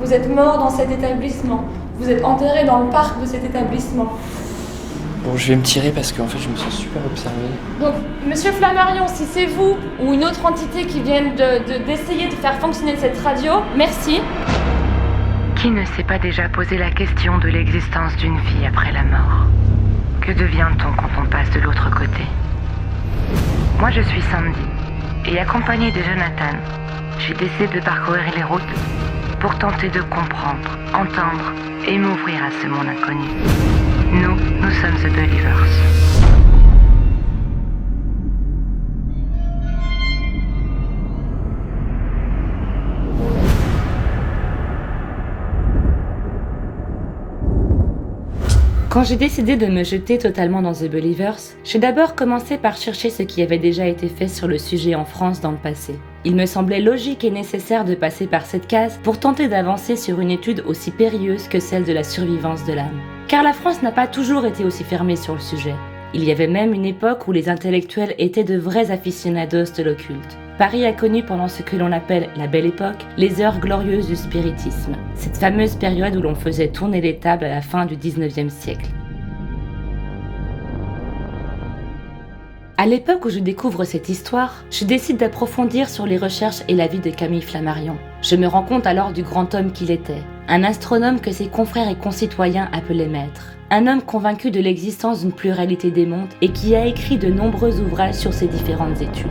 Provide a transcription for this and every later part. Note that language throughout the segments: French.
Vous êtes mort dans cet établissement. Vous êtes enterré dans le parc de cet établissement. Bon, je vais me tirer parce qu'en fait, je me sens super observé. Donc, Monsieur Flammarion, si c'est vous ou une autre entité qui viennent d'essayer de faire fonctionner cette radio, merci. Qui ne s'est pas déjà posé la question de l'existence d'une vie après la mort? Que devient-on quand on passe de l'autre côté? Moi, je suis Sandy, et accompagnée de Jonathan, j'ai décidé de parcourir les routes pour tenter de comprendre, entendre et m'ouvrir à ce monde inconnu. Nous sommes The Believers. Quand j'ai décidé de me jeter totalement dans The Believers, j'ai d'abord commencé par chercher ce qui avait déjà été fait sur le sujet en France dans le passé. Il me semblait logique et nécessaire de passer par cette case pour tenter d'avancer sur une étude aussi périlleuse que celle de la survivance de l'âme. Car la France n'a pas toujours été aussi fermée sur le sujet. Il y avait même une époque où les intellectuels étaient de vrais aficionados de l'occulte. Paris a connu pendant ce que l'on appelle la Belle Époque, les heures glorieuses du spiritisme, cette fameuse période où l'on faisait tourner les tables à la fin du 19e siècle. À l'époque où je découvre cette histoire, je décide d'approfondir sur les recherches et la vie de Camille Flammarion. Je me rends compte alors du grand homme qu'il était, un astronome que ses confrères et concitoyens appelaient maître. Un homme convaincu de l'existence d'une pluralité des mondes et qui a écrit de nombreux ouvrages sur ses différentes études.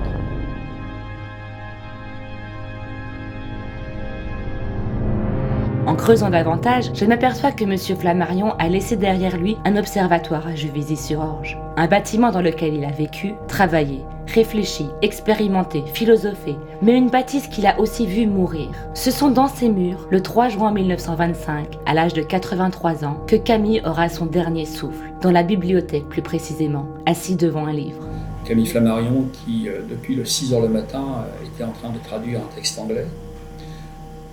En creusant davantage, je m'aperçois que M. Flammarion a laissé derrière lui un observatoire à Juvisy-sur-Orge. Un bâtiment dans lequel il a vécu, travaillé, réfléchi, expérimenté, philosophé, mais une bâtisse qu'il a aussi vu mourir. Ce sont dans ces murs, le 3 juin 1925, à l'âge de 83 ans, que Camille aura son dernier souffle, dans la bibliothèque plus précisément, assis devant un livre. Camille Flammarion qui, depuis le 6h le matin, était en train de traduire un texte anglais.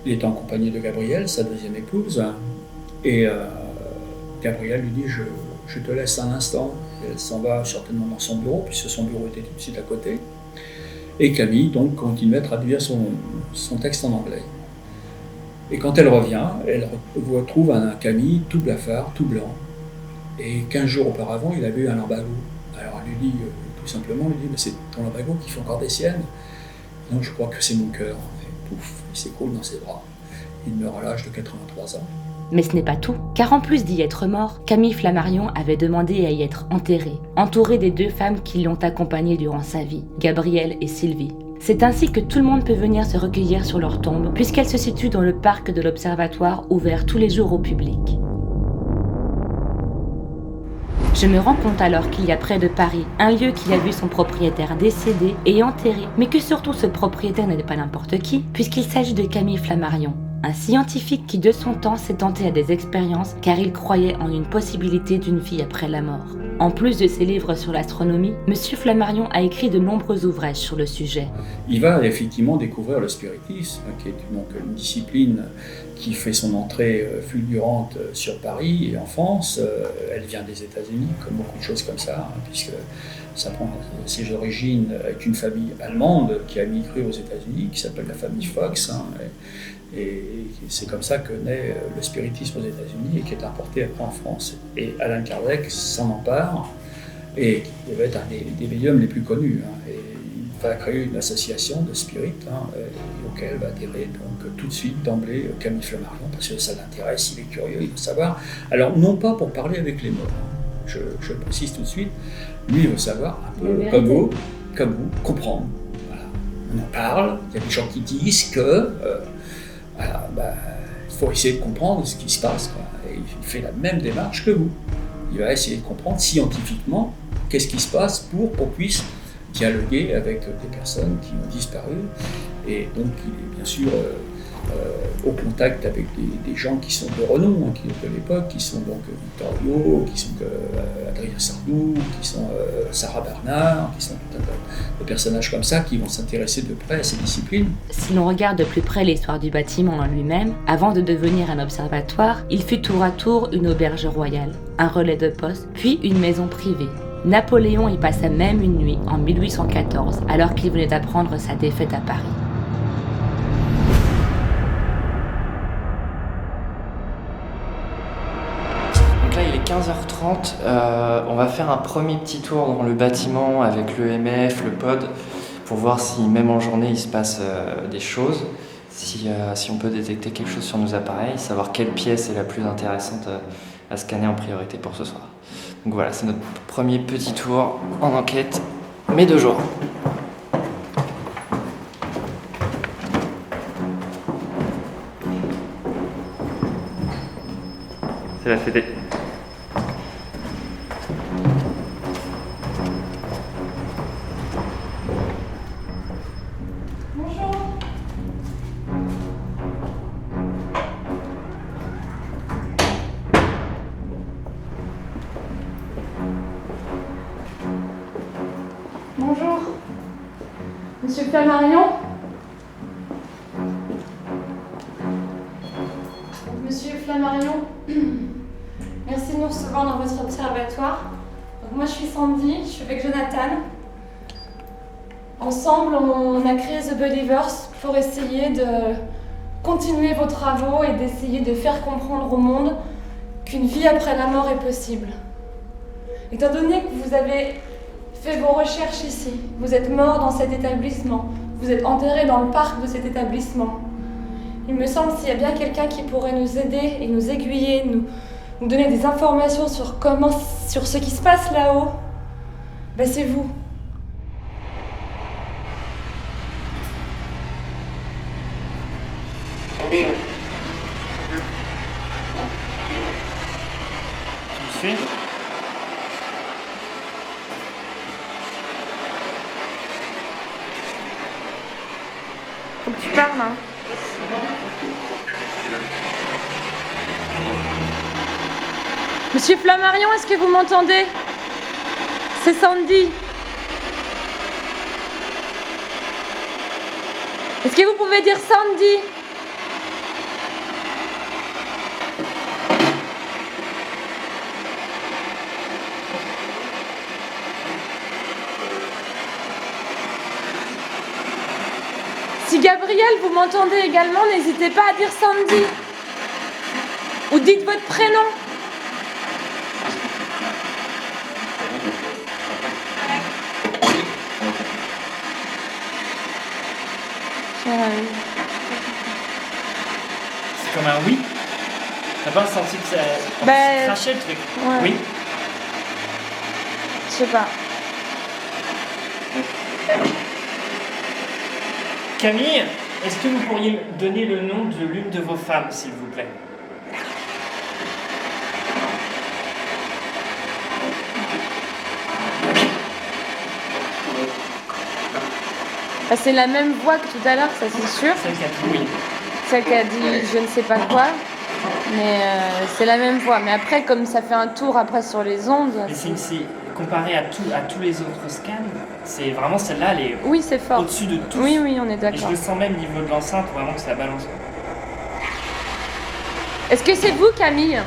Il était en compagnie de Gabrielle, sa deuxième épouse, et Gabrielle lui dit je te laisse un instant. Elle s'en va certainement dans son bureau, puisque son bureau était tout de suite à côté. Et Camille donc continuait à traduire son texte en anglais. Et quand elle revient, elle retrouve un Camille tout blafard, tout blanc. Et 15 jours auparavant, il avait eu un lumbago. Alors elle lui dit tout simplement, mais c'est ton lumbago qui fait encore des siennes. Non, je crois que c'est mon cœur. Pouf, il s'écroule dans ses bras. Il meurt à l'âge de 83 ans. Mais ce n'est pas tout, car en plus d'y être mort, Camille Flammarion avait demandé à y être enterré, entouré des deux femmes qui l'ont accompagné durant sa vie, Gabrielle et Sylvie. C'est ainsi que tout le monde peut venir se recueillir sur leur tombe, puisqu'elle se situe dans le parc de l'Observatoire ouvert tous les jours au public. Je me rends compte alors qu'il y a près de Paris un lieu qui a vu son propriétaire décédé et enterré, mais que surtout ce propriétaire n'est pas n'importe qui, puisqu'il s'agit de Camille Flammarion, un scientifique qui de son temps s'est tenté à des expériences car il croyait en une possibilité d'une vie après la mort. En plus de ses livres sur l'astronomie, M. Flammarion a écrit de nombreux ouvrages sur le sujet. Il va effectivement découvrir le spiritisme, qui est donc une discipline qui fait son entrée fulgurante sur Paris et en France. Elle vient des États-Unis, comme beaucoup de choses comme ça, puisque ça prend ses origines avec une famille allemande qui a migré aux États-Unis, qui s'appelle la famille Fox. Et c'est comme ça que naît le spiritisme aux États-Unis et qui est importé après en France. Et Allan Kardec s'en empare et il va être un des médiums les plus connus. Et il va créer une association de spirites auquel va adhérer donc tout de suite d'emblée Camille Flammarion parce que ça l'intéresse, il est curieux, il veut savoir. Alors non pas pour parler avec les morts, je le précise tout de suite, lui il veut savoir un peu comme vous, comprendre. Voilà. On en parle, il y a des gens qui disent que il faut essayer de comprendre ce qui se passe, quoi. Et il fait la même démarche que vous. Il va essayer de comprendre scientifiquement qu'est-ce qui se passe pour qu'on puisse dialoguer avec des personnes qui ont disparu. Et donc il est bien sûr au contact avec des gens qui sont de renom, qui de l'époque, qui sont donc Victor Hugo, qui sont Adrien Sardou, qui sont Sarah Bernard, qui sont tout un tas de personnages comme ça qui vont s'intéresser de près à ces disciplines. Si l'on regarde de plus près l'histoire du bâtiment en lui-même, avant de devenir un observatoire, il fut tour à tour une auberge royale, un relais de poste, puis une maison privée. Napoléon y passa même une nuit en 1814, alors qu'il venait d'apprendre sa défaite à Paris. 15h30, on va faire un premier petit tour dans le bâtiment avec l'EMF, le pod, pour voir si même en journée il se passe des choses, si on peut détecter quelque chose sur nos appareils, savoir quelle pièce est la plus intéressante à scanner en priorité pour ce soir. Donc voilà, c'est notre premier petit tour en enquête, mais de jour. C'est la CD. Bonjour. Bonjour. Monsieur Flammarion. Monsieur Flammarion, merci de nous recevoir dans votre observatoire. Donc moi je suis Sandy, je suis avec Jonathan. Ensemble on a créé The Believers pour essayer de continuer vos travaux et d'essayer de faire comprendre au monde qu'une vie après la mort est possible. Étant donné que vous avez fait vos recherches ici, vous êtes mort dans cet établissement, vous êtes enterré dans le parc de cet établissement. Il me semble s'il y a bien quelqu'un qui pourrait nous aider et nous aiguiller, nous donner des informations sur ce qui se passe là-haut, ben c'est vous. Tu me suis ? Faut que tu parles, hein. Monsieur Flammarion, est-ce que vous m'entendez? C'est Sandy. Est-ce que vous pouvez dire Sandy? Si Gabriel, vous m'entendez également, n'hésitez pas à dire Sandy. Ou dites votre prénom. C'est comme un oui. T'as pas senti que ça crachait le truc? Ouais. Oui. Je sais pas. Camille, est-ce que vous pourriez me donner le nom de l'une de vos femmes, s'il vous plaît? Bah, c'est la même voix que tout à l'heure, ça c'est sûr. Celle qui a dit oui. Celle qui a dit je ne sais pas quoi. Mais c'est la même voix. Mais après, comme ça fait un tour après sur les ondes. Mais c'est comparé à tous les autres scans, c'est vraiment celle-là, elle est oui, c'est fort. au-dessus de tous. Oui, oui, on est Et je d'accord. le sens même au niveau de l'enceinte, vraiment que ça balance. Est-ce que c'est vous, Camille?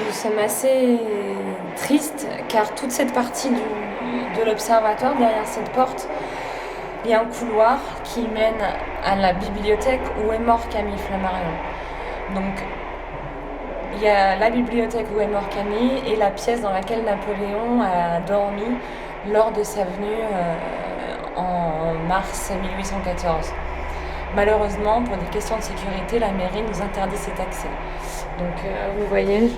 Nous sommes assez tristes car toute cette partie de l'observatoire, derrière cette porte, il y a un couloir qui mène à la bibliothèque où est mort Camille Flammarion. Donc il y a la bibliothèque où est mort Camille et la pièce dans laquelle Napoléon a dormi lors de sa venue en mars 1814. Malheureusement, pour des questions de sécurité, la mairie nous interdit cet accès. Donc vous voyez,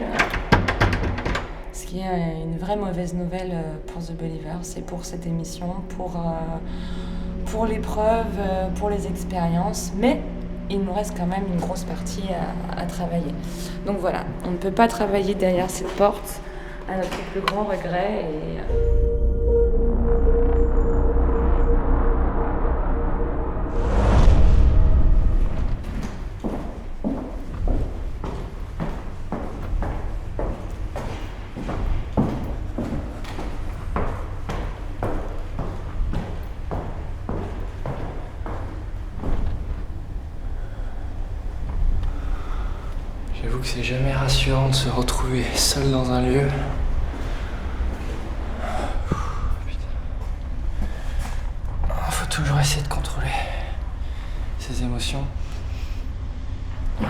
ce qui est une vraie mauvaise nouvelle pour The Believers, c'est pour cette émission, pour l'épreuve, pour les expériences, mais il nous reste quand même une grosse partie à travailler. Donc voilà, on ne peut pas travailler derrière cette porte, à notre plus grand regret. c'est jamais rassurant de se retrouver seul dans un lieu. Faut toujours essayer de contrôler ses émotions. Là,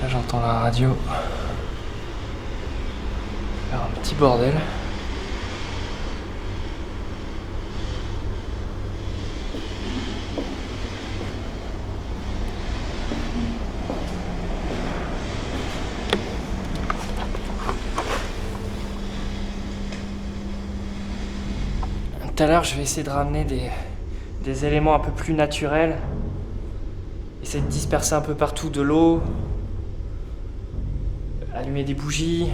j'entends la radio faire un petit bordel. Tout à l'heure, je vais essayer de ramener des éléments un peu plus naturels. Essayer de disperser un peu partout de l'eau. Allumer des bougies.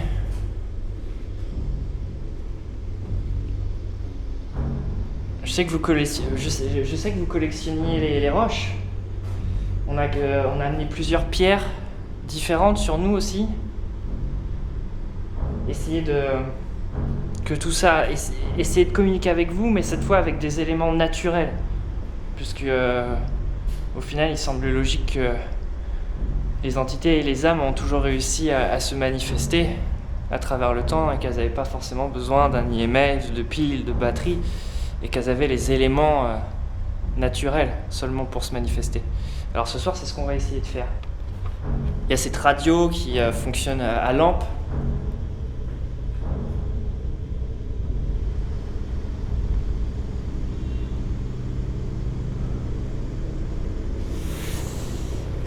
Je sais que vous collectionniez les roches. On a amené plusieurs pierres différentes sur nous aussi. Essayer de communiquer avec vous, mais cette fois avec des éléments naturels. Puisque au final, il semble logique que les entités et les âmes ont toujours réussi à se manifester à travers le temps et qu'elles n'avaient pas forcément besoin d'un IMF, de piles, de batteries, et qu'elles avaient les éléments naturels seulement pour se manifester. Alors ce soir, c'est ce qu'on va essayer de faire. Il y a cette radio qui fonctionne à lampe.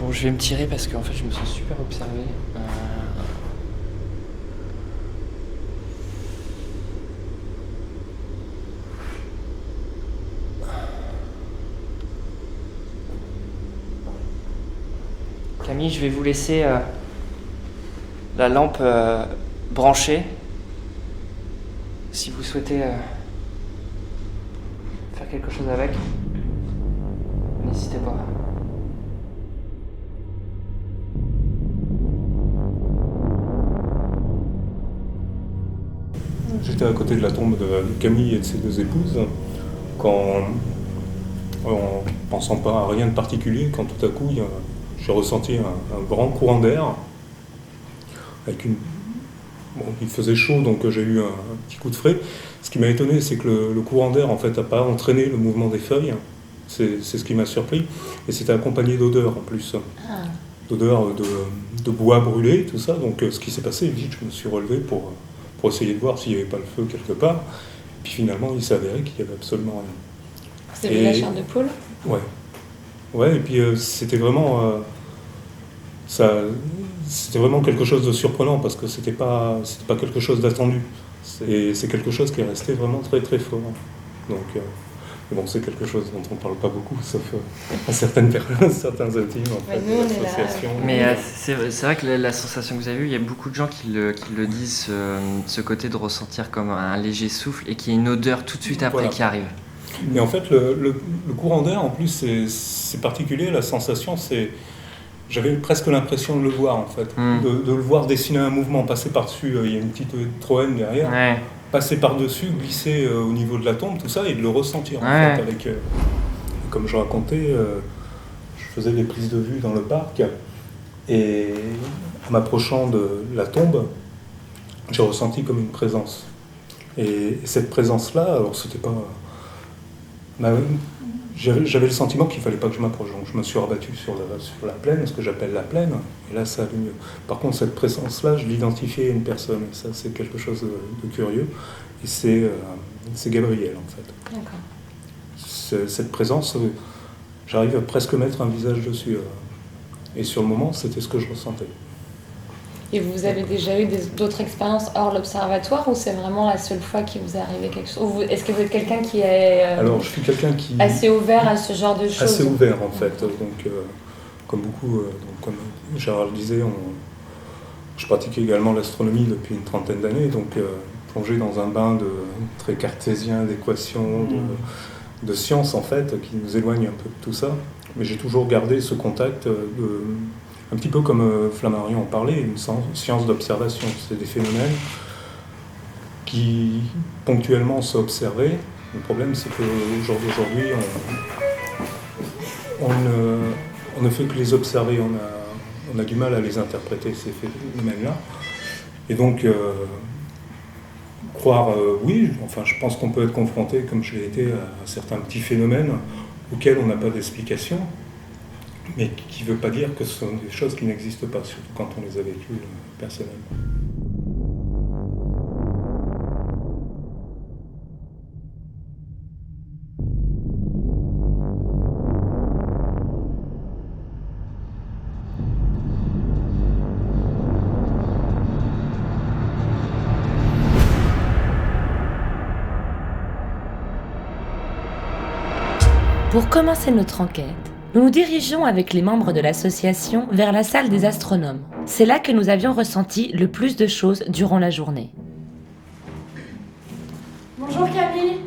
Bon, je vais me tirer parce qu'en fait, je me sens super observé. Camille, je vais vous laisser la lampe branchée. Si vous souhaitez faire quelque chose avec, n'hésitez pas. J'étais à côté de la tombe de Camille et de ses deux épouses, quand, en pensant pas à rien de particulier, quand tout à coup j'ai ressenti un grand courant d'air, avec il faisait chaud, donc j'ai eu un petit coup de frais. Ce qui m'a étonné, c'est que le courant d'air en fait n'a pas entraîné le mouvement des feuilles. C'est ce qui m'a surpris, et c'était accompagné d'odeurs en plus, d'odeurs de bois brûlé, tout ça. Donc ce qui s'est passé, vite, je me suis relevé pour essayer de voir s'il n'y avait pas le feu quelque part. Puis finalement, il s'est avéré qu'il n'y avait absolument rien. Vous avez la chair de poule ? Ouais. Ouais, et puis c'était vraiment c'était vraiment quelque chose de surprenant parce que c'était pas quelque chose d'attendu. C'est quelque chose qui est resté vraiment très très fort. Donc bon, c'est quelque chose dont on ne parle pas beaucoup, sauf à certaines personnes, certains intimes, en fait, nous, on est l'association. Mais c'est vrai que la sensation que vous avez eue, il y a beaucoup de gens qui le disent, ce côté de ressentir comme un léger souffle et qu'il y a une odeur tout de suite après qui arrive. Mais en fait, le courant d'air, en plus, c'est particulier, la sensation, j'avais presque l'impression de le voir, en fait, de le voir dessiner un mouvement, passer par-dessus, il y a une petite troène derrière, passer par-dessus, glisser au niveau de la tombe, tout ça, et de le ressentir, en fait, avec... comme je racontais, je faisais des prises de vue dans le parc, et en m'approchant de la tombe, j'ai ressenti comme une présence. Et cette présence-là, alors c'était pas... j'avais le sentiment qu'il ne fallait pas que je m'approche, donc je me suis rabattu sur la plaine, ce que j'appelle la plaine, et là ça allait mieux. Par contre, cette présence-là, je l'identifiais à une personne, et ça c'est quelque chose de curieux, et c'est Gabriel en fait. D'accord. Cette présence, j'arrive à presque mettre un visage dessus, et sur le moment, c'était ce que je ressentais. Et vous avez déjà eu d'autres expériences hors l'observatoire ou c'est vraiment la seule fois qu'il vous est arrivé quelque chose ? Est-ce que vous êtes quelqu'un qui est Alors, je suis quelqu'un qui assez ouvert à ce genre de choses ? Assez ouvert en fait, donc comme beaucoup, comme Gérard le disait, je pratique également l'astronomie depuis une trentaine d'années, donc plongé dans un bain très cartésien d'équations, de sciences en fait, qui nous éloigne un peu de tout ça, mais j'ai toujours gardé ce contact un petit peu comme Flammarion en parlait, une science d'observation. C'est des phénomènes qui ponctuellement sont observés. Le problème, c'est qu'au jour d'aujourd'hui, on ne fait que les observer. On a du mal à les interpréter, ces phénomènes-là. Et donc, croire, oui, enfin, je pense qu'on peut être confronté, comme je l'ai été, à certains petits phénomènes auxquels on n'a pas d'explication, mais qui ne veut pas dire que ce sont des choses qui n'existent pas, surtout quand on les a vécues personnellement. Pour commencer notre enquête, nous nous dirigeons avec les membres de l'association vers la salle des astronomes. C'est là que nous avions ressenti le plus de choses durant la journée. Bonjour Camille,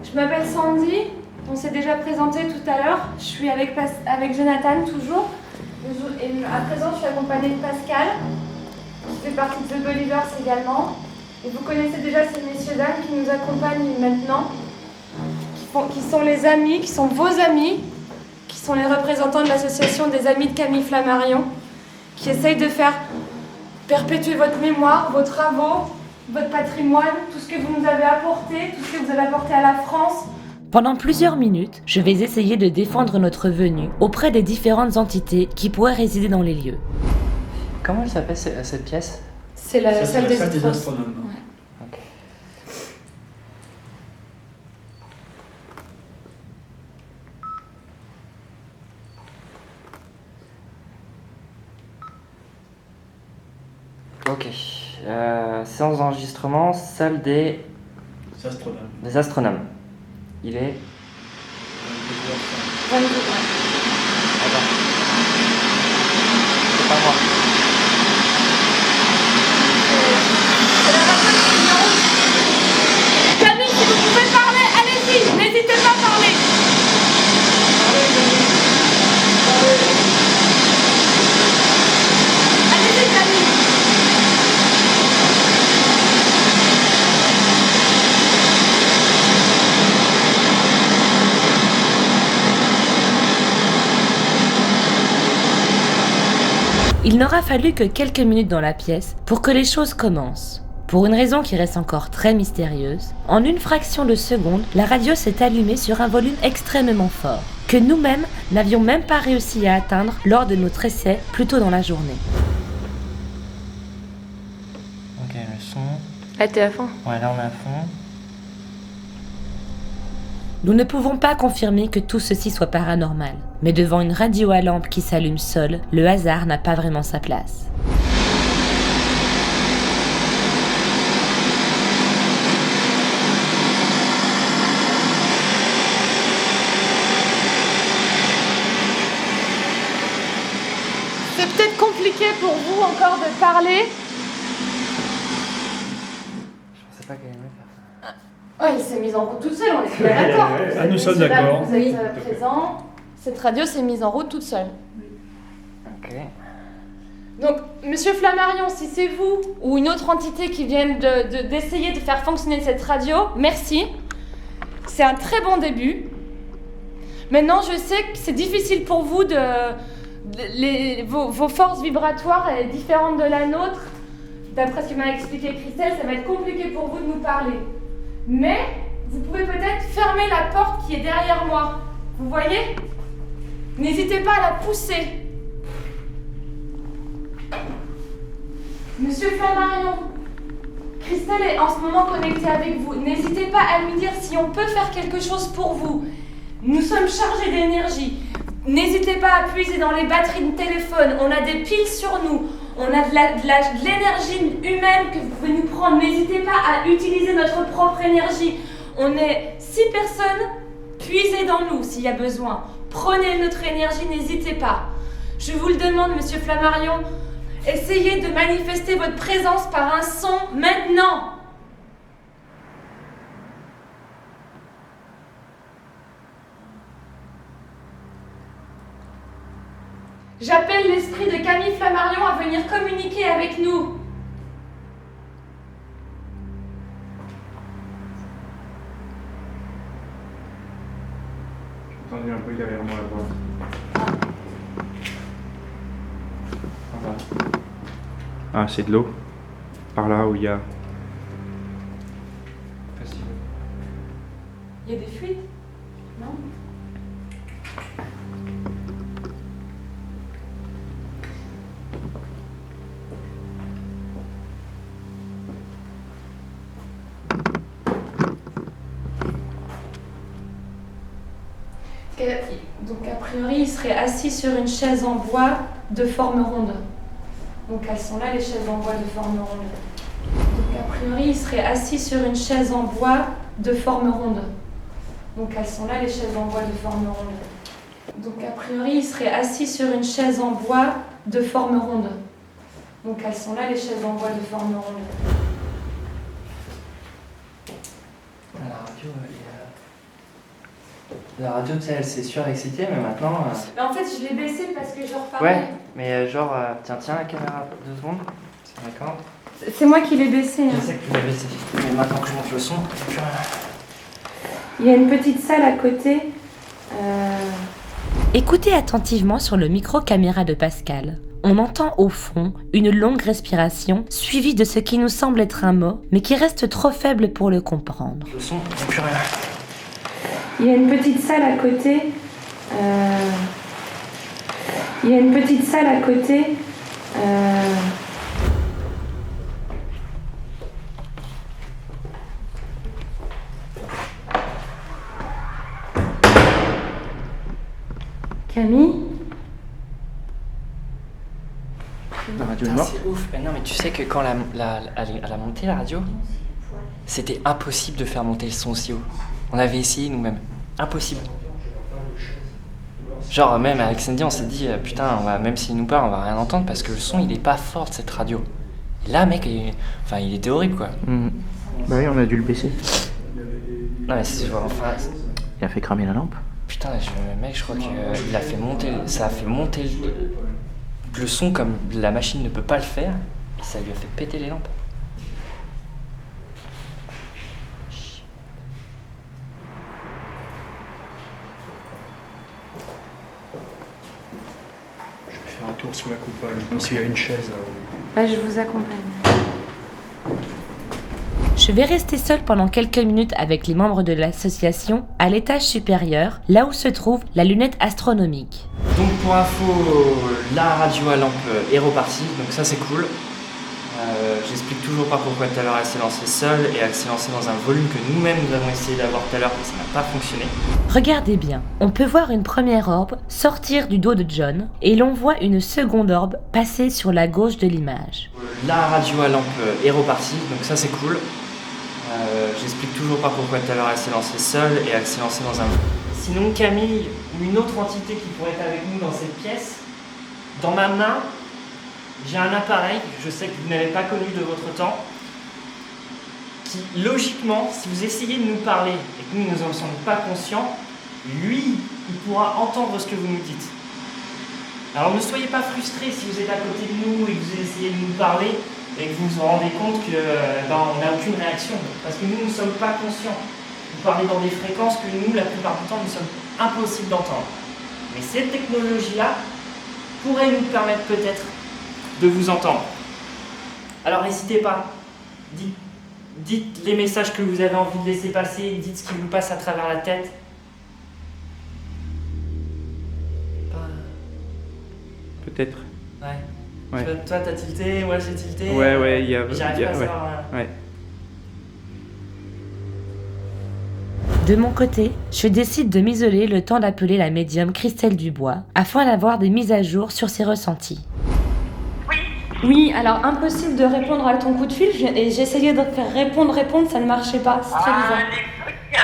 je m'appelle Sandy, on s'est déjà présenté tout à l'heure, je suis avec Jonathan toujours, et à présent je suis accompagnée de Pascal, qui fait partie de The Believers également, et vous connaissez déjà ces messieurs-dames qui nous accompagnent maintenant, qui sont les amis, qui sont vos amis, qui sont les représentants de l'association des amis de Camille Flammarion, qui essayent de faire perpétuer votre mémoire, vos travaux, votre patrimoine, tout ce que vous nous avez apporté, tout ce que vous avez apporté à la France. Pendant plusieurs minutes, je vais essayer de défendre notre venue auprès des différentes entités qui pourraient résider dans les lieux. Comment elle s'appelle cette pièce? C'est la salle des astronomes. Ouais. Ok. Séance d'enregistrement, salle des astronomes. Il est... 22, ouais. Attends. C'est pas moi. C'est la personne qui est en haut. Camille, si vous pouvez parler, allez-y, n'hésitez pas à parler. Allez-y Camille. Il n'aura fallu que quelques minutes dans la pièce pour que les choses commencent. Pour une raison qui reste encore très mystérieuse, en une fraction de seconde, la radio s'est allumée sur un volume extrêmement fort, que nous-mêmes n'avions même pas réussi à atteindre lors de notre essai plus tôt dans la journée. Ok, le son... Ah, t'es à fond. Ouais, là on est à fond. Nous ne pouvons pas confirmer que tout ceci soit paranormal, mais devant une radio à lampe qui s'allume seule, le hasard n'a pas vraiment sa place. C'est peut-être compliqué pour vous encore de parler. Je pensais pas qu'elle aimait faire ça. Ouais, il s'est mise en route toute seule, on est bien d'accord. Ah, nous sommes d'accord. Vous êtes présents. Cette radio s'est mise en route toute seule. Ok. Donc, Monsieur Flammarion, si c'est vous ou une autre entité qui vienne d'essayer de faire fonctionner cette radio, merci. C'est un très bon début. Maintenant, je sais que c'est difficile pour vous vos forces vibratoires sont différentes de la nôtre. D'après ce que m'a expliqué Christelle, ça va être compliqué pour vous de nous parler. Mais vous pouvez peut-être fermer la porte qui est derrière moi. Vous voyez ? N'hésitez pas à la pousser. Monsieur Flammarion, Christelle est en ce moment connectée avec vous. N'hésitez pas à lui dire si on peut faire quelque chose pour vous. Nous sommes chargés d'énergie. N'hésitez pas à puiser dans les batteries de téléphone. On a des piles sur nous. On a de l'énergie humaine que vous pouvez nous prendre. N'hésitez pas à utiliser notre propre énergie. On est 6 personnes. Puisez dans nous s'il y a besoin. Prenez notre énergie, n'hésitez pas. Je vous le demande, Monsieur Flammarion. Essayez de manifester votre présence par un son maintenant. J'appelle l'esprit de Camille Flammarion à venir communiquer avec nous. entendu un bruit derrière moi à droite. Ah, c'est de l'eau. Par là où il y a. Possible. Il y a des fuites? Non? Donc a priori, il serait assis sur une chaise en bois de forme ronde. Donc elles sont là, les chaises en bois de forme ronde. Donc a priori, il serait assis sur une chaise en bois de forme ronde. Donc elles sont là, les chaises en bois de forme ronde. Donc a priori, il serait assis sur une chaise en bois de forme ronde. Donc elles sont là, les chaises en bois de forme ronde. La radio, la radio, tu sais, elle s'est surexcitée, mais maintenant. Mais en fait, je l'ai baissé parce que je reparlais. Ouais, mais genre, tiens la caméra 2 secondes. C'est d'accord. C'est moi qui l'ai baissé. Je sais que tu l'as baissé, mais maintenant que je monte le son, plus rien. Il y a une petite salle à côté. Écoutez attentivement sur le micro-caméra de Pascal. On entend au fond une longue respiration suivie de ce qui nous semble être un mot, mais qui reste trop faible pour le comprendre. Le son, plus rien. Il y a une petite salle à côté. Il y a une petite salle à côté. Camille? La radio est Putain, morte. c'est ouf. Mais non, mais tu sais que quand elle a monté la radio, c'était impossible de faire monter le son aussi haut. On avait essayé nous-mêmes. Impossible. Genre, même avec Sandy, on s'est dit, putain, même s'il nous parle, on va rien entendre parce que le son, il est pas fort de cette radio. Et là, mec, il était horrible, quoi. Bah oui, on a dû le baisser. Non, mais c'est enfin. Il a fait cramer la lampe. Putain, mec, je crois que il a fait monter, ça a fait monter le son comme la machine ne peut pas le faire, et ça lui a fait péter les lampes. Je vais faire un tour sous la coupole, parce qu'il y a une chaise là-haut. Bah, je vous accompagne. Je vais rester seule pendant quelques minutes avec les membres de l'association à l'étage supérieur, là où se trouve la lunette astronomique. Donc pour info, la radio à lampe est repartie, donc ça c'est cool. J'explique toujours pas pourquoi tout à l'heure elle s'est lancée seule et elle s'est lancée dans un volume que nous-mêmes nous avons essayé d'avoir tout à l'heure et ça n'a pas fonctionné. Regardez bien, on peut voir une première orbe sortir du dos de John et l'on voit une seconde orbe passer sur la gauche de l'image. La radio à lampe est repartie, donc ça c'est cool. J'explique toujours pas pourquoi tout à l'heure elle s'est lancée seule et elle s'est lancée dans un... Sinon Camille ou une autre entité qui pourrait être avec nous dans cette pièce, dans ma main, j'ai un appareil que je sais que vous n'avez pas connu de votre temps, qui logiquement, si vous essayez de nous parler et que nous n'en sommes pas conscients, lui, il pourra entendre ce que vous nous dites. Alors ne soyez pas frustrés si vous êtes à côté de nous et que vous essayez de nous parler et que vous vous rendez compte que on n'a aucune réaction, parce que nous ne sommes pas conscients. Vous parlez dans des fréquences que nous, la plupart du temps, nous sommes impossibles d'entendre. Mais cette technologie-là pourrait nous permettre peut-être de vous entendre. Alors n'hésitez pas, dites les messages que vous avez envie de laisser passer, dites ce qui vous passe à travers la tête. Peut-être. Ouais. Ouais. Toi t'as tilté, moi j'ai tilté. Ouais, il y a. J'arrive pas à savoir. Ouais. De mon côté, je décide de m'isoler le temps d'appeler la médium Christelle Dubois afin d'avoir des mises à jour sur ses ressentis. Oui, alors impossible de répondre à ton coup de fil et j'essayais de faire répondre, ça ne marchait pas, c'est très bizarre. Allez, bien,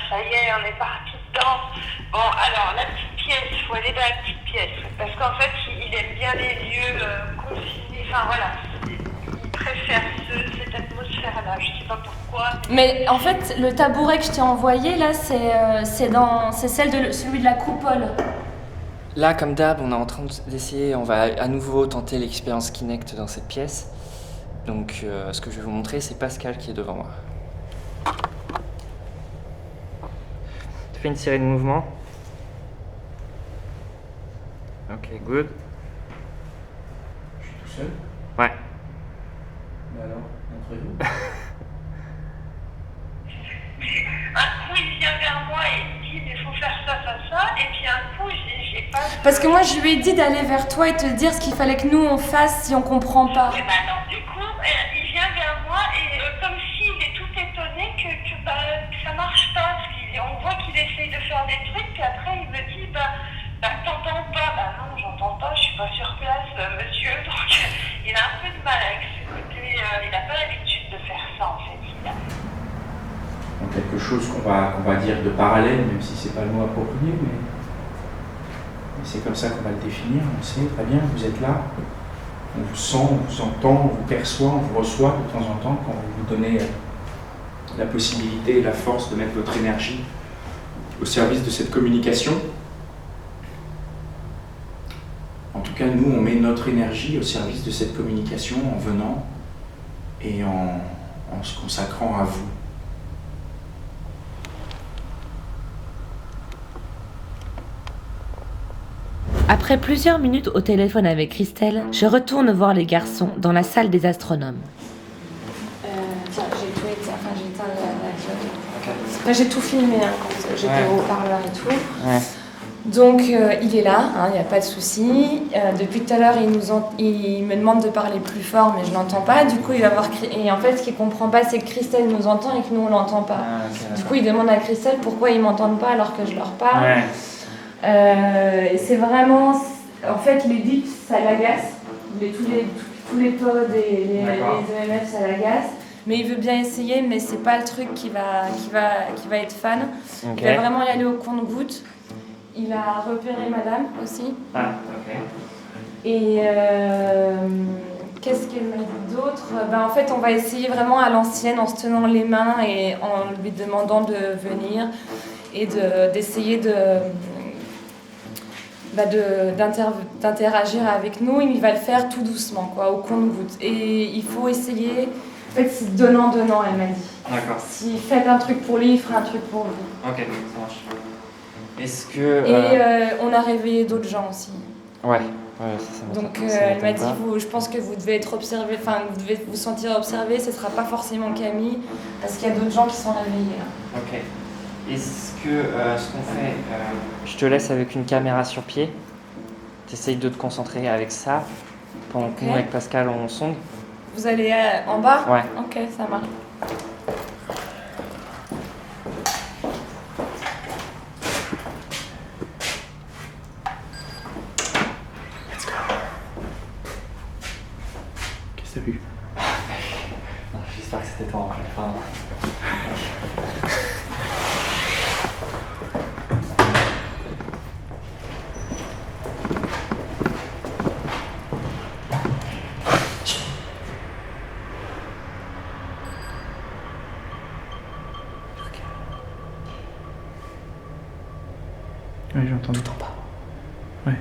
ça y est, on est parti dedans. Bon, alors, la petite pièce, il faut aller dans la petite pièce. Parce qu'en fait, il aime bien les lieux confinés, enfin voilà. Il préfère cette atmosphère-là, je sais pas pourquoi. Mais en fait, le tabouret que je t'ai envoyé, là, c'est celui de la coupole. Là, comme d'hab, on est en train d'essayer, on va à nouveau tenter l'expérience Kinect dans cette pièce. Donc, ce que je vais vous montrer, c'est Pascal qui est devant moi. Tu fais une série de mouvements. Good. Je suis tout seul. Ouais. Mais alors, montrez-vous. Un coup, il vient vers moi et il dit, mais il faut faire ça, ça, ça. Et puis un coup, j'ai pas... Parce que moi, je lui ai dit d'aller vers toi et te dire ce qu'il fallait que nous, on fasse si on comprend pas. Et ben non, du coup, il vient vers moi et comme s'il est tout étonné que ça marche pas. Parce on voit qu'il essaye de faire des trucs, puis après, il me dit, t'entends pas. Non, j'entends pas, je suis pas sur place, monsieur. Donc, il a un peu de mal avec ce côté, il a pas l'habitude de faire ça, en fait. Donc quelque chose qu'on va dire de parallèle, même si c'est pas le mot approprié, mais c'est comme ça qu'on va le définir. On sait très bien, vous êtes là, on vous sent, on vous entend, on vous perçoit, on vous reçoit de temps en temps quand vous vous donnez la possibilité et la force de mettre votre énergie au service de cette communication. En tout cas, nous, on met notre énergie au service de cette communication en venant et en se consacrant à vous. Après plusieurs minutes au téléphone avec Christelle, je retourne voir les garçons dans la salle des astronomes. Tiens, j'ai tout éteint, enfin j'ai éteint la... Enfin, j'ai tout filmé quand j'étais au haut-parleur et tout. Ouais. Donc il est là, il n'y a pas de souci. Depuis tout à l'heure, il me demande de parler plus fort, mais je l'entends pas. Du coup, il va voir... Et en fait, ce qu'il comprend pas, c'est que Christelle nous entend et que nous, on l'entend pas. Du coup, il demande à Christelle pourquoi ils m'entendent pas alors que je leur parle. Ouais. Et c'est vraiment... En fait, les dips, ça l'agace. Tous les pods et les EMF, ça l'agace. Mais il veut bien essayer, mais c'est pas le truc qui va être fan. Ok. Il va vraiment y aller au compte-gouttes. Il a repéré madame aussi. Ah, ok. Et qu'est-ce qu'elle m'a dit d'autre ? En fait, on va essayer vraiment à l'ancienne, en se tenant les mains et en lui demandant de venir et d'essayer d'interagir avec nous. Il va le faire tout doucement, au compte-gouttes. Et il faut essayer... En fait, c'est donnant-donnant, elle m'a dit. D'accord. Si vous faites un truc pour lui, il fera un truc pour vous. Ok, ça marche. Est-ce que... Et on a réveillé d'autres gens aussi. Ouais, ça m'étonne. Donc Ça elle m'a m'étonne dit, je pense que vous devez être observé, vous devez vous sentir observé, ce ne sera pas forcément Camille, parce qu'il y a d'autres gens qui sont réveillés là. Ok. Est-ce que ce qu'on fait, je te laisse avec une caméra sur pied, t'essayes de te concentrer avec ça, pendant que nous avec Pascal on sonde. Vous allez en bas ? Ouais. Ok, ça marche. Qu'est-ce que t'as vu ? Non, j'espère que c'était toi en fait. Pardon. Oui, j'ai entendu. Tout en bas. Ouais.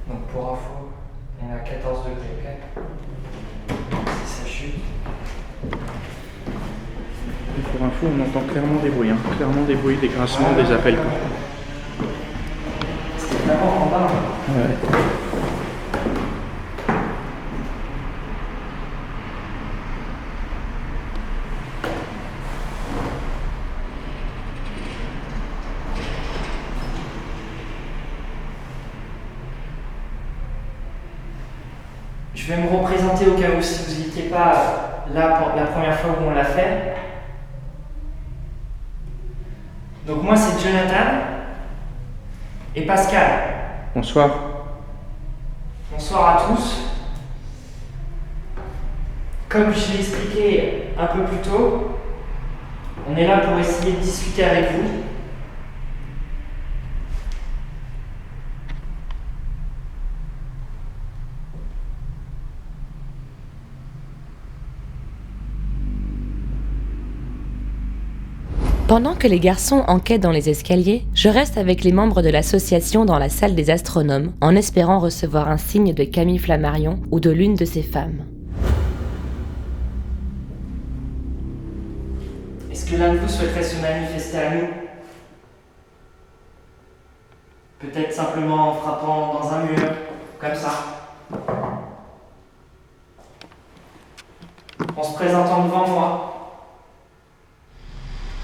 Donc pour info, on est à 14 degrés, ok ? Si ça chute. Et pour info, on entend clairement des bruits, clairement des bruits, des grincements, des appels. C'était vraiment en bas. Ouais. Je vais me représenter au cas où si vous n'étiez pas là pour la première fois où on l'a fait. Donc moi c'est Jonathan et Pascal. Bonsoir. Bonsoir à tous. Comme je l'ai expliqué un peu plus tôt, on est là pour essayer de discuter avec vous. Pendant que les garçons enquêtent dans les escaliers, je reste avec les membres de l'association dans la salle des astronomes, en espérant recevoir un signe de Camille Flammarion ou de l'une de ses femmes. Est-ce que l'un de vous souhaiterait se manifester à nous? Peut-être simplement en frappant dans un mur, comme ça. En se présentant devant moi.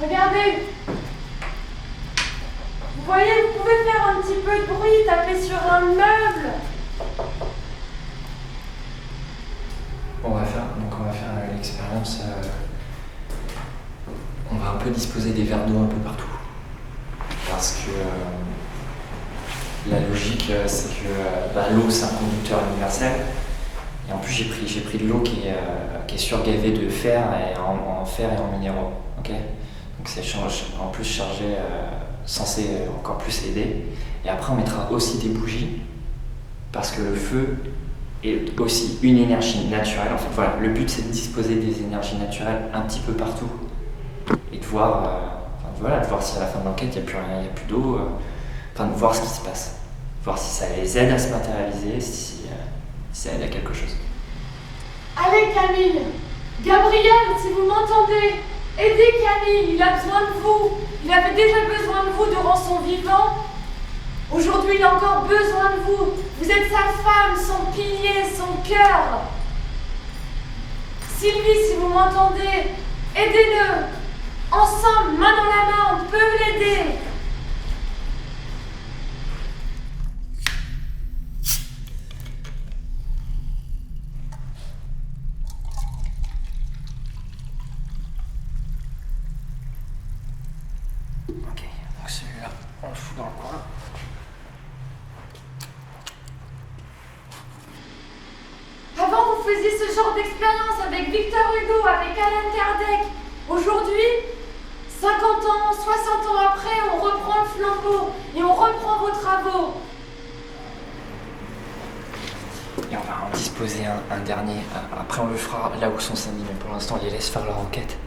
Regardez! Vous voyez, vous pouvez faire un petit peu de bruit, taper sur un meuble. On va faire l'expérience. On va un peu disposer des verres d'eau un peu partout. Parce que la logique, c'est que l'eau, c'est un conducteur universel. Et en plus, j'ai pris de l'eau qui est surgavée de fer, en fer et en minéraux. Ok, donc c'est en plus chargé, censé encore plus aider. Et après, on mettra aussi des bougies, parce que le feu est aussi une énergie naturelle. En fait, voilà, le but, c'est de disposer des énergies naturelles un petit peu partout. Et de voir, de voir si à la fin de l'enquête, il n'y a plus rien, il n'y a plus d'eau. De voir ce qui se passe. Voir si ça les aide à se matérialiser, si ça aide à quelque chose. Allez Camille! Gabriel, si vous m'entendez, aidez Camille, il a besoin de vous. Il avait déjà besoin de vous durant son vivant. Aujourd'hui, il a encore besoin de vous. Vous êtes sa femme, son pilier, son cœur. Sylvie, si vous m'entendez, aidez-le. Ensemble, main dans la main, on peut l'aider. Ok, donc celui-là, on le fout dans le coin. Avant, vous faisiez ce genre d'expérience avec Victor Hugo, avec Allan Kardec. Aujourd'hui, 50 ans, 60 ans après, on reprend le flambeau et on reprend vos travaux. Et on va en disposer un dernier. Après, on le fera là où sont samedi, mais pour l'instant, on les laisse faire leur enquête.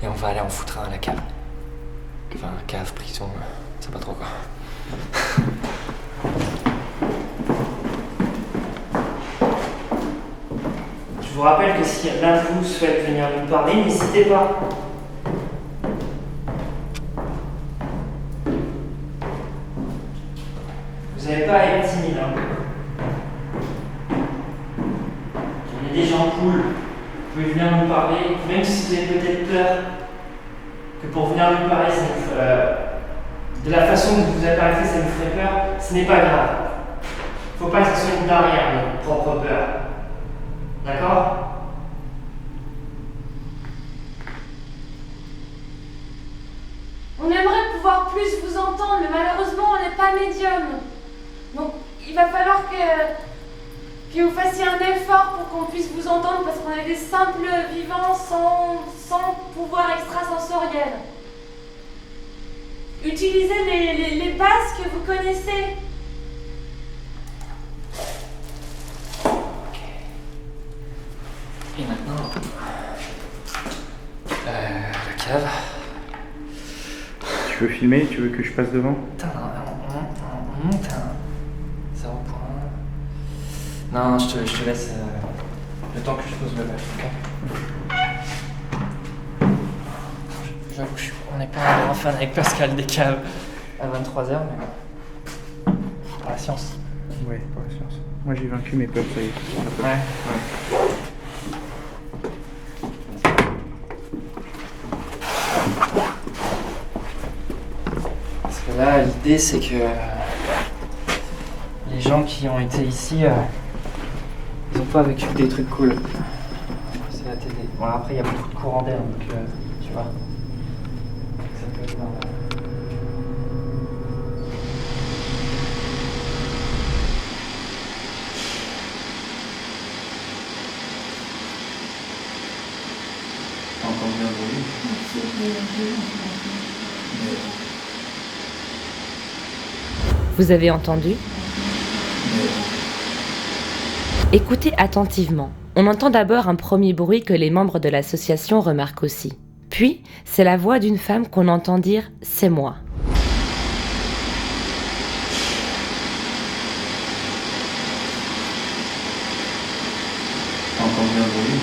Et on va aller en foutre un à la cave. Enfin, cave, prison, on sait pas trop quoi. Je vous rappelle que si l'un de vous souhaite venir nous parler, n'hésitez pas. Vous n'avez pas à être timide. Hein. Il y a des gens cool. Vous pouvez venir nous parler, même si vous avez peut-être peur que pour venir nous parler, de la façon dont vous apparaissez, ça nous ferait peur. Ce n'est pas grave. Faut pas que ce soit une barrière, notre propre peur. D'accord ? On aimerait pouvoir plus vous entendre, mais malheureusement, on n'est pas médium. Donc, il va falloir que vous fassiez un effort pour qu'on puisse vous entendre, parce qu'on est des simples vivants sans pouvoir extrasensoriel. Utilisez les bases que vous connaissez. Et maintenant, la cave. Tu veux filmer? Tu veux que je passe devant? Putain, on monte un 0 point. Non, je te laisse le temps que je pose le badge, ok? J'avoue, on n'est pas un grand fan avec Pascal des caves à 23h, mais pour la science. Ouais, pour la science. Moi j'ai vaincu mes peurs, ça y est. Ouais. Parce que là, l'idée c'est que les gens qui ont été ici, ils ont pas vécu des trucs cool. C'est la télé. Bon, après, il y a beaucoup de courants d'air, donc tu vois. Ça peut être normal. T'as entendu un bruit? Vous avez entendu? Écoutez attentivement. On entend d'abord un premier bruit que les membres de l'association remarquent aussi. Puis, c'est la voix d'une femme qu'on entend dire « c'est moi ». T'as entendu un bruit?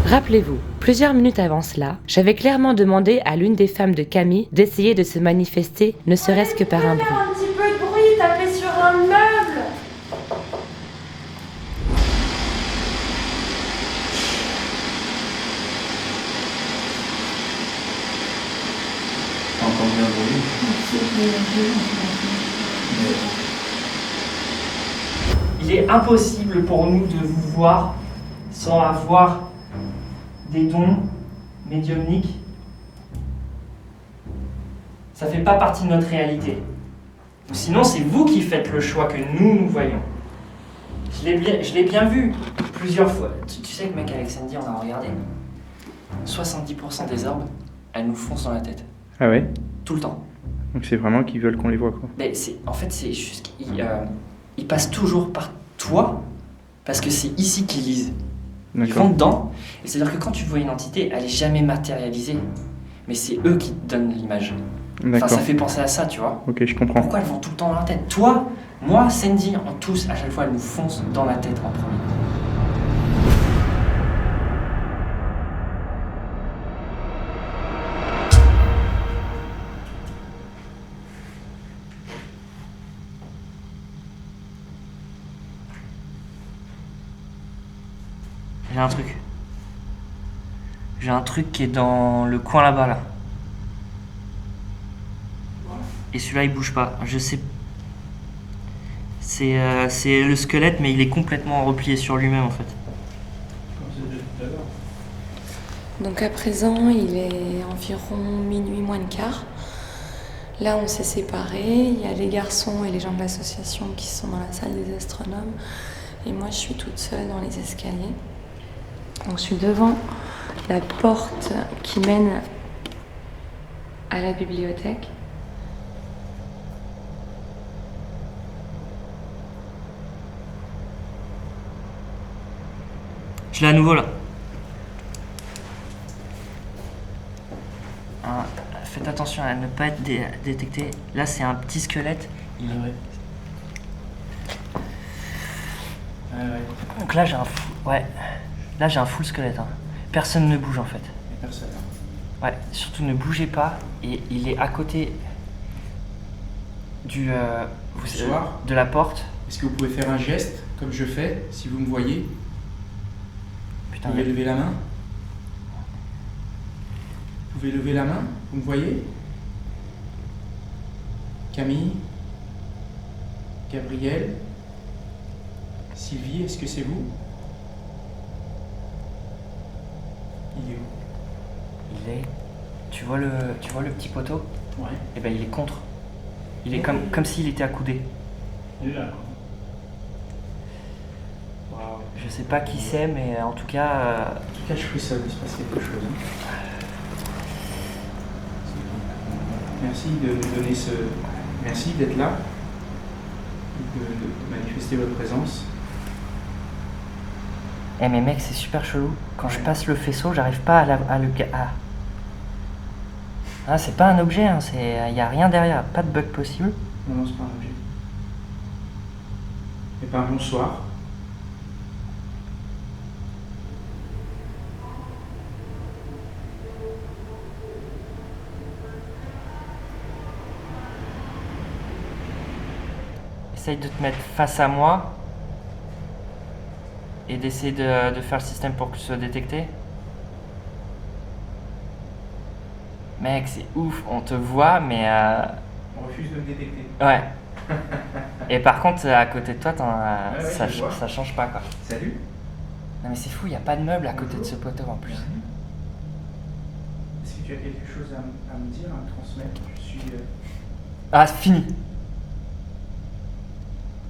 Rappelez-vous, plusieurs minutes avant cela, j'avais clairement demandé à l'une des femmes de Camille d'essayer de se manifester, ne serait-ce que par un bruit. Un petit peu de bruit, taper sur un meuble. T'entends bien le bruit? Il est impossible pour nous de vous voir sans avoir des dons médiumniques. Ça fait pas partie de notre réalité. Ou sinon, c'est vous qui faites le choix que nous voyons. Je l'ai bien vu plusieurs fois. Tu sais que mec, avec Sandy, on a regardé. 70% des orbes, elles nous foncent dans la tête. Ah ouais? Tout le temps. Donc c'est vraiment qu'ils veulent qu'on les voit, quoi. Mais en fait, c'est juste qu'ils passent toujours par toi parce que c'est ici qu'ils lisent. Ils vont D'accord. dedans, et c'est-à-dire que quand tu vois une entité, elle est jamais matérialisée, mais c'est eux qui te donnent l'image. Enfin, D'accord. ça fait penser à ça, tu vois. Ok, je comprends. Pourquoi elles vont tout le temps dans la tête? Toi, moi, Sandy, en tous, à chaque fois, elles nous foncent dans la tête en premier. J'ai un truc. J'ai un truc qui est dans le coin là-bas, là. Et celui-là, il bouge pas. Je sais. C'est le squelette, mais il est complètement replié sur lui-même, en fait. Donc à présent, il est environ minuit moins le quart. Là, on s'est séparés. Il y a les garçons et les gens de l'association qui sont dans la salle des astronomes. Et moi, je suis toute seule dans les escaliers. Donc je suis devant la porte qui mène à la bibliothèque. Je l'ai à nouveau, là. Hein, faites attention à ne pas être détecté. Là, c'est un petit squelette. Donc là, j'ai un full... Ouais. Là, j'ai un full squelette. Hein. Personne ne bouge, en fait. Personne. Ouais, surtout ne bougez pas. Et il est à côté du... Bonsoir. de la porte. Est-ce que vous pouvez faire un geste, comme je fais, si vous me voyez? Putain, Vous pouvez lever la main? Vous pouvez lever la main? Vous me voyez? Camille? Gabriel? Sylvie, est-ce que c'est vous? Il est où? il est... Tu vois le petit poteau? Ouais. Eh ben, il est contre. Il est comme s'il était accoudé. Il est là. Waouh. Je sais pas qui c'est, mais en tout cas... En tout cas, je frissonne, il se passe quelque chose. Hein. Merci de nous donner ce... Merci d'être là, de manifester votre présence. Eh mais mec, c'est super chelou. Quand je passe le faisceau, j'arrive pas à le... Ah, c'est pas un objet, hein, y a rien derrière, pas de bug possible. Non, c'est pas un objet. Eh bien, bonsoir. Essaye de te mettre face à moi et d'essayer de faire le système pour que tu sois détecté. Mec, c'est ouf, on te voit, mais... On refuse de me détecter. Ouais. Et par contre, à côté de toi, ouais, ça, je vois. ça change pas, quoi. Salut. Non mais c'est fou, y a pas de meuble à côté de ce poteau en plus. Est-ce que tu as quelque chose à me dire, à me transmettre? Je suis... Ah, c'est fini.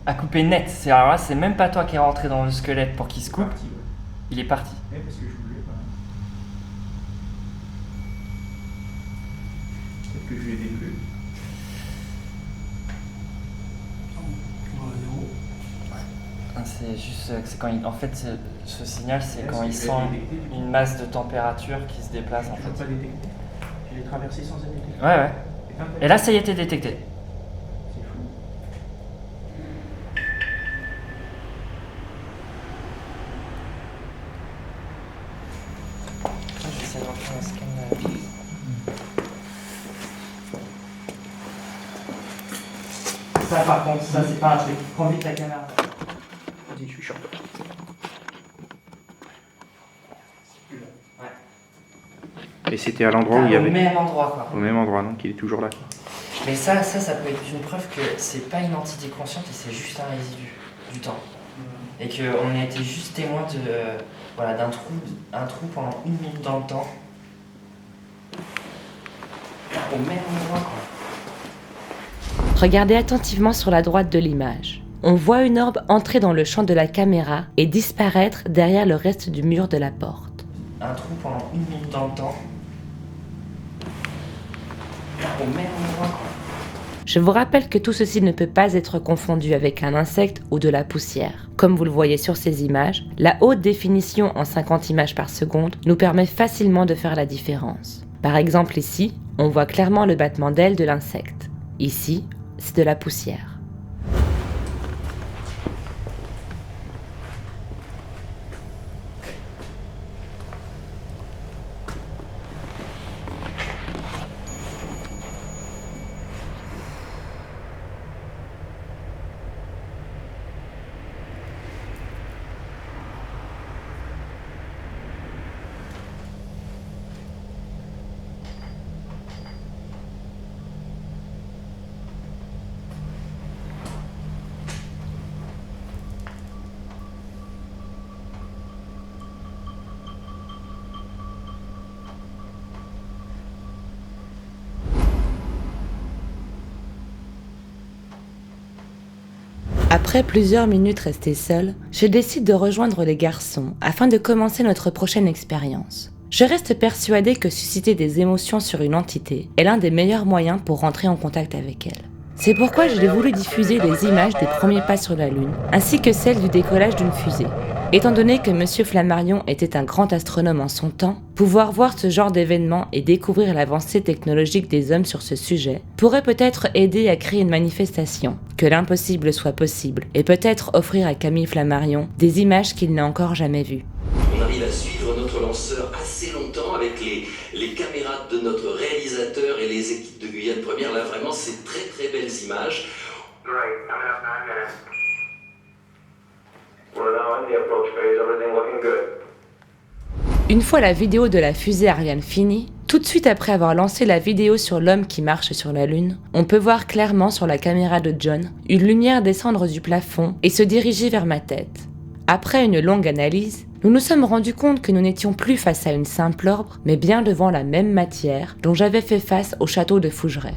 À couper net. Alors là, c'est même pas toi qui es rentré dans le squelette pour qu'il se coupe. parti, ouais. Il est parti. Ouais, parce que je voulais pas. Peut-être que je lui ai déplu. C'est juste que c'est quand il... En fait, ce signal, c'est Ouais, quand c'est il que sent je l'ai détecté, du coup. une masse de température qui se déplace, en Je ne fait. pas détecté. Je l'ai traversé sans être détecté. Ouais, ouais. C'est pas Et là, ça y était détecté. C'est fou. Ça par contre, ça c'est pas un truc. Prends vite la caméra. Vas-y, je suis short. Et c'était à l'endroit où il y avait. Au même endroit quoi. Au même endroit, donc il est toujours là. Quoi. Mais ça peut être une preuve que c'est pas une entité consciente et c'est juste un résidu du temps. Et qu'on a été juste témoin d'un trou pendant 1 minute dans le temps. Au même endroit quoi. Regardez attentivement sur la droite de l'image. On voit une orbe entrer dans le champ de la caméra et disparaître derrière le reste du mur de la porte. Un trou pendant 1 minute dans le temps. Au même endroit quoi. Je vous rappelle que tout ceci ne peut pas être confondu avec un insecte ou de la poussière. Comme vous le voyez sur ces images, la haute définition en 50 images par seconde nous permet facilement de faire la différence. Par exemple ici, on voit clairement le battement d'ailes de l'insecte. Ici, c'est de la poussière. Après plusieurs minutes restées seules, je décide de rejoindre les garçons afin de commencer notre prochaine expérience. Je reste persuadée que susciter des émotions sur une entité est l'un des meilleurs moyens pour rentrer en contact avec elle. C'est pourquoi j'ai voulu diffuser les images des premiers pas sur la Lune, ainsi que celles du décollage d'une fusée. Étant donné que Monsieur Flammarion était un grand astronome en son temps, pouvoir voir ce genre d'événement et découvrir l'avancée technologique des hommes sur ce sujet pourrait peut-être aider à créer une manifestation, que l'impossible soit possible, et peut-être offrir à Camille Flammarion des images qu'il n'a encore jamais vues. On arrive à suivre notre lanceur assez longtemps avec les caméras de notre réalisateur et les équipes de Guyane Première. Là, vraiment, c'est très très belles images. Une fois la vidéo de la fusée Ariane finie, tout de suite après avoir lancé la vidéo sur l'homme qui marche sur la Lune, on peut voir clairement sur la caméra de John une lumière descendre du plafond et se diriger vers ma tête. Après une longue analyse, nous nous sommes rendus compte que nous n'étions plus face à une simple orbe, mais bien devant la même matière dont j'avais fait face au château de Fougeray.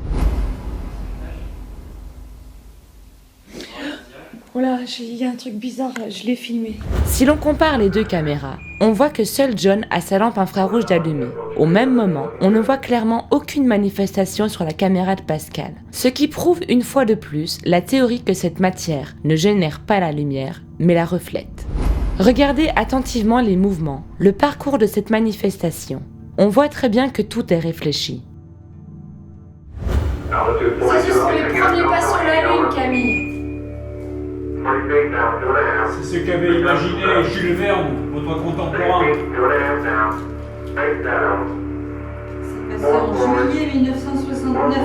Oh là, il y a un truc bizarre, je l'ai filmé. Si l'on compare les deux caméras, on voit que seul John a sa lampe infrarouge allumée. Au même moment, on ne voit clairement aucune manifestation sur la caméra de Pascal, ce qui prouve une fois de plus la théorie que cette matière ne génère pas la lumière, mais la reflète. Regardez attentivement les mouvements, le parcours de cette manifestation. On voit très bien que tout est réfléchi. Ce sont les premiers pas sur la Lune, Camille. C'est ce qu'avait imaginé Jules Verne, votre contemporain. C'est passé en juillet 1969.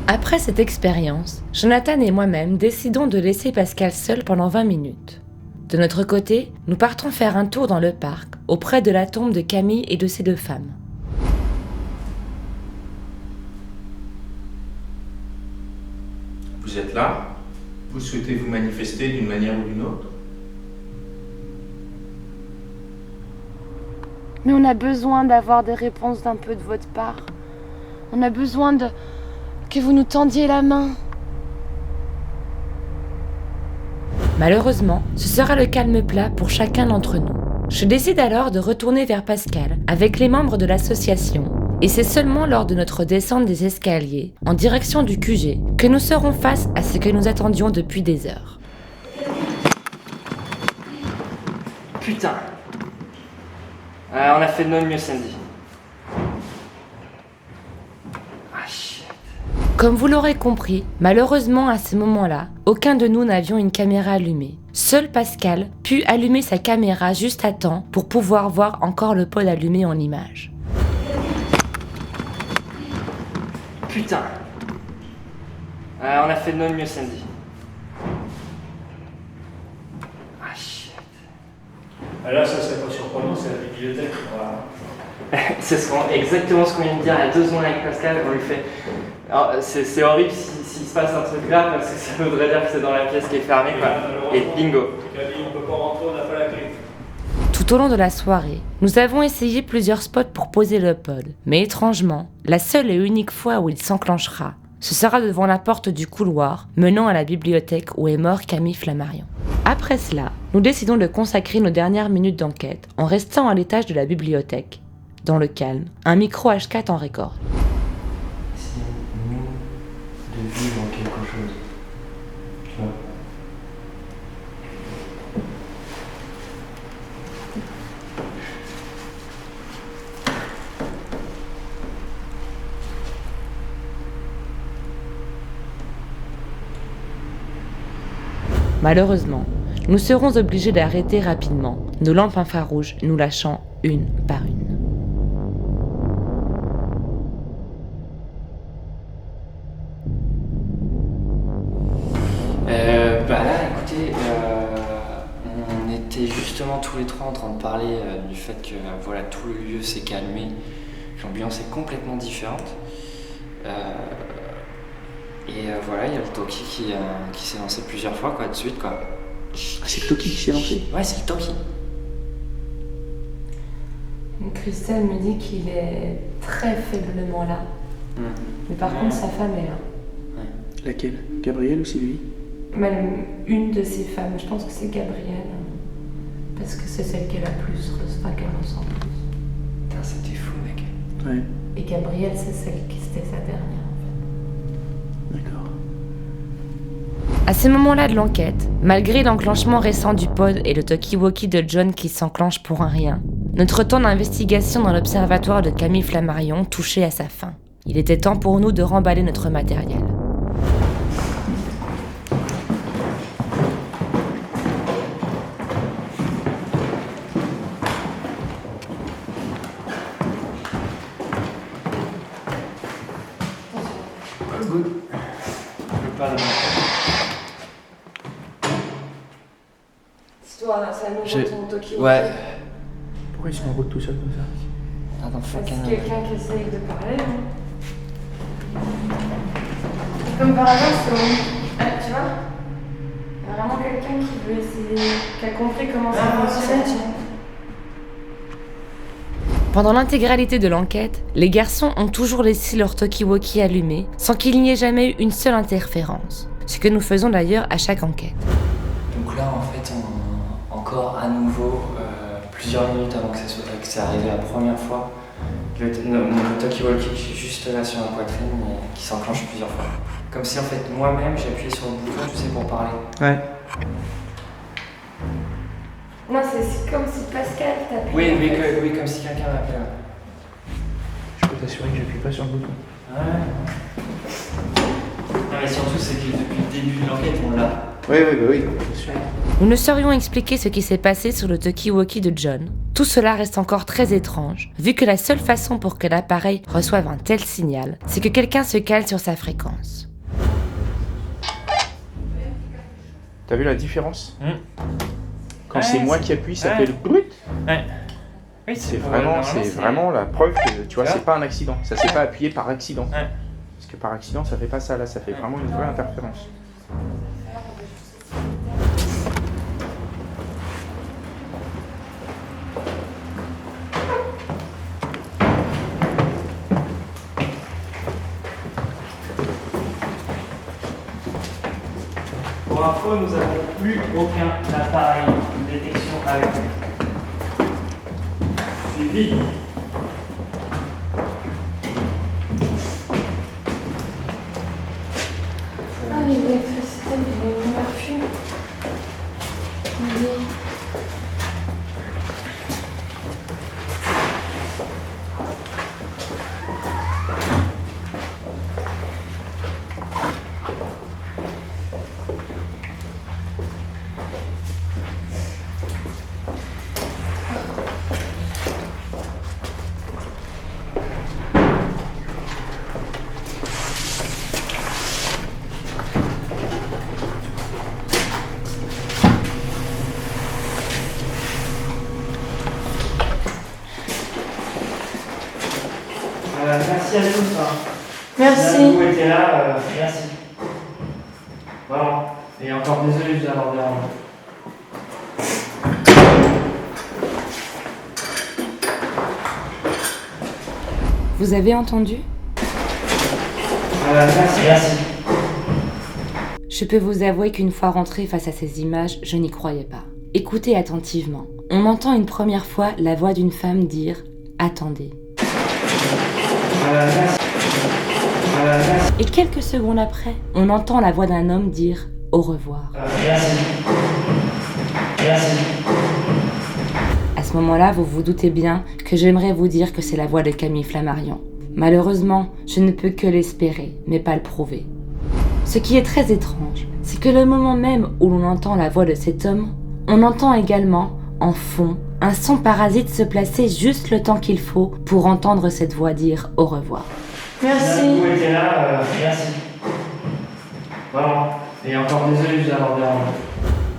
Après cette expérience, Jonathan et moi-même décidons de laisser Pascal seul pendant 20 minutes. De notre côté, nous partons faire un tour dans le parc, auprès de la tombe de Camille et de ses deux femmes. Vous êtes là? Vous souhaitez vous manifester d'une manière ou d'une autre? Mais on a besoin d'avoir des réponses d'un peu de votre part. On a besoin que vous nous tendiez la main. Malheureusement, ce sera le calme plat pour chacun d'entre nous. Je décide alors de retourner vers Pascal avec les membres de l'association. Et c'est seulement lors de notre descente des escaliers, en direction du QG, que nous serons face à ce que nous attendions depuis des heures. Putain. On a fait de notre mieux samedi. Ah shit. Comme vous l'aurez compris, malheureusement à ce moment-là, aucun de nous n'avions une caméra allumée. Seul Pascal put allumer sa caméra juste à temps pour pouvoir voir encore le pod allumé en image. Putain. On a fait de notre mieux samedi. Ah shit. Là, ça serait pas surprenant, c'est la bibliothèque. Voilà. C'est exactement ce qu'on vient de dire il y a 2 secondes avec Pascal. On lui fait. Alors, c'est horrible s'il se passe un truc là parce que ça voudrait dire que c'est dans la pièce qui est fermée. Quoi. Et bingo. On peut pas rentrer, on n'a pas la clé. Tout au long de la soirée, nous avons essayé plusieurs spots pour poser le pod, mais étrangement, la seule et unique fois où il s'enclenchera, ce sera devant la porte du couloir menant à la bibliothèque où est mort Camille Flammarion. Après cela, nous décidons de consacrer nos dernières minutes d'enquête en restant à l'étage de la bibliothèque, dans le calme, un micro H4 en record. C'est nous de vivre quelque chose. Tu vois. Malheureusement, nous serons obligés d'arrêter rapidement, nos lampes infrarouges nous lâchant une par une. Là, écoutez, on était justement tous les trois en train de parler du fait que voilà, tout le lieu s'est calmé, l'ambiance est complètement différente. Voilà, il y a le Toki qui s'est lancé plusieurs fois quoi, de suite. Quoi. Ah, c'est le Toki qui s'est lancé? Ouais, c'est le Toki. Christelle me dit qu'il est très faiblement là. Mais par contre, sa femme est là. Laquelle? Gabrielle ou Sylvie? Même une de ses femmes, je pense que c'est Gabrielle. Parce que c'est celle qu'elle a plus, enfin qu'elle ressent plus. Putain, c'était fou, mec. Ouais. Et Gabrielle, c'est celle qui c'était sa dernière. D'accord. À ce moment-là de l'enquête, malgré l'enclenchement récent du pod et le talkie-walkie de John qui s'enclenche pour un rien, notre temps d'investigation dans l'observatoire de Camille Flammarion touchait à sa fin. Il était temps pour nous de remballer notre matériel. Good. C'est toi, c'est à nouveau ton Toki. Ouais. Pourquoi ils sont en route tout seuls comme ça? Attends, C'est quelqu'un qui essaye de parler, non? Comme par hasard, c'est tu vois? Il y a vraiment quelqu'un qui veut essayer, qui a compris comment ça fonctionnait. Pendant l'intégralité de l'enquête, les garçons ont toujours laissé leur talkie-walkie allumé, sans qu'il n'y ait jamais eu une seule interférence. Ce que nous faisons d'ailleurs à chaque enquête. Donc là, en fait, encore à nouveau, plusieurs minutes avant que c'est arrivé la première fois, mon talkie-walkie qui est juste là sur la poitrine et qui s'enclenche plusieurs fois. Comme si en fait moi-même j'ai appuyé sur le bouton, tu sais, pour parler. Ouais. Non, c'est comme si Pascal t'appelait. Oui, comme si quelqu'un m'appelait. Je peux t'assurer que j'appuie pas sur le bouton. Ouais. Non mais surtout c'est que depuis le début de l'enquête on l'a. Oui, bien sûr. Nous ne saurions expliquer ce qui s'est passé sur le talkie-walkie de John. Tout cela reste encore très étrange, vu que la seule façon pour que l'appareil reçoive un tel signal, c'est que quelqu'un se cale sur sa fréquence. T'as vu la différence? Quand c'est moi qui appuie, ça fait le brut. Ouais. Oui, c'est vraiment la preuve que tu vois, c'est pas un accident. Ça s'est pas appuyé par accident. Ouais. Parce que par accident, ça fait pas ça là, ça fait vraiment une vraie interférence. Pour info, nous n'avons plus aucun appareil de détection avec nous. C'est vide. Ah, il y a l'électricité, il y a une merfume. Merci à tous. Merci. Si vous étiez là, merci. Voilà. Et encore désolé de vous avoir dérangé. Vous avez entendu ? Merci. Je peux vous avouer qu'une fois rentrée face à ces images, je n'y croyais pas. Écoutez attentivement. On entend une première fois la voix d'une femme dire « Attendez ». Et quelques secondes après, on entend la voix d'un homme dire « Au revoir ». Merci. À ce moment-là, vous vous doutez bien que j'aimerais vous dire que c'est la voix de Camille Flammarion. Malheureusement, je ne peux que l'espérer, mais pas le prouver. Ce qui est très étrange, c'est que le moment même où l'on entend la voix de cet homme, on entend également, en fond, un son parasite se placer juste le temps qu'il faut pour entendre cette voix dire au revoir. Merci. Vous étiez là, merci. Voilà. Et encore désolé de vous avoir dérangé.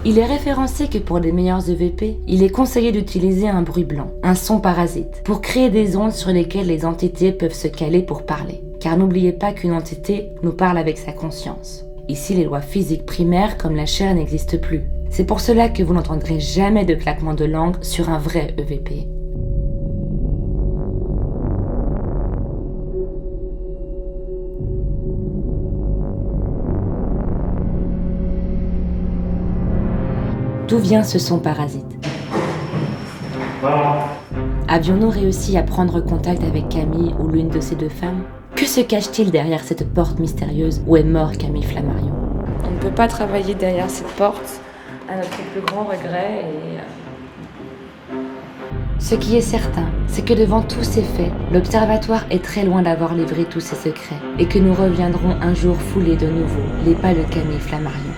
Il est référencé que pour les meilleurs EVP, il est conseillé d'utiliser un bruit blanc, un son parasite, pour créer des ondes sur lesquelles les entités peuvent se caler pour parler. Car n'oubliez pas qu'une entité nous parle avec sa conscience. Ici, les lois physiques primaires comme la chair n'existent plus. C'est pour cela que vous n'entendrez jamais de claquement de langue sur un vrai EVP. D'où vient ce son parasite ? Voilà. Avions-nous réussi à prendre contact avec Camille ou l'une de ces deux femmes ? Que se cache-t-il derrière cette porte mystérieuse où est mort Camille Flammarion ? On ne peut pas travailler derrière cette porte, à notre plus grand regret. Ce qui est certain, c'est que devant tous ces faits, l'Observatoire est très loin d'avoir livré tous ses secrets et que nous reviendrons un jour fouler de nouveau les pas de Camille Flammarion.